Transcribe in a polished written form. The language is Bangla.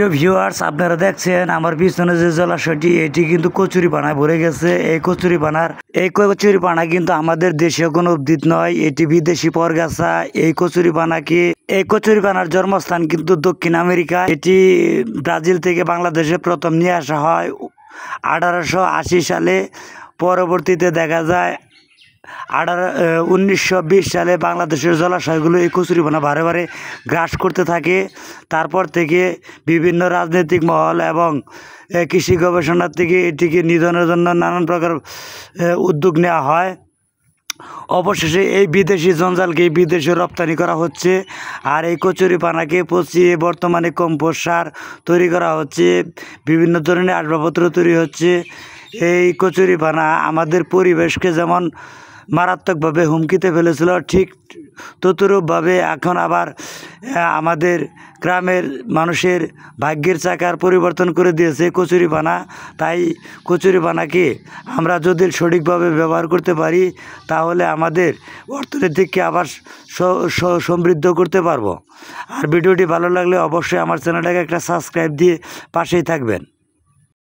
প্রিয় ভিউয়ার্স, আপনারা দেখছেন আমার পিছনে যে জলাশয়টি, এটি কিন্তু কচুরিপানায় ভরে গেছে। এই কচুরিপানা কিন্তু আমাদের দেশীয় কোনো উদ্ভিদ নয়, এটি বিদেশি পরগাছা। এই কচুরিপানার জন্মস্থান কিন্তু দক্ষিণ আমেরিকা। এটি ব্রাজিল থেকে বাংলাদেশে প্রথম নিয়ে আসা হয় 1880 সালে। পরবর্তীতে দেখা যায় 1920 সালে বাংলাদেশের জলাশয়গুলো এই কচুরিপানা বারে বারে গ্রাস করতে থাকে। তারপর থেকে বিভিন্ন রাজনৈতিক মহল এবং কৃষি গবেষণার থেকে এটিকে নিধনের জন্য নানান প্রকার উদ্যোগ নেওয়া হয়। অবশেষে এই বিদেশি জঞ্জালকে বিদেশে রপ্তানি করা হচ্ছে। আর এই কচুরিপানাকে পচিয়ে বর্তমানে কম্পোস্ট সার তৈরি করা হচ্ছে, বিভিন্ন ধরনের আসবাবপত্র তৈরি হচ্ছে। এই কচুরিপানা আমাদের পরিবেশকে যেমন মারাত্মকভাবে হুমকিতে ফেলেছিল, ঠিক ততরূপভাবে এখন আবার আমাদের গ্রামের মানুষের ভাগ্যের চাকার পরিবর্তন করে দিয়েছে কচুরিপানা। তাই কচুরিপানাকে আমরা যদি সঠিকভাবে ব্যবহার করতে পারি, তাহলে আমাদের অর্থনীতিকে আবার সমৃদ্ধ করতে পারবো। আর ভিডিওটি ভালো লাগলে অবশ্যই আমার চ্যানেলটাকে একটা সাবস্ক্রাইব দিয়ে পাশেই থাকবেন।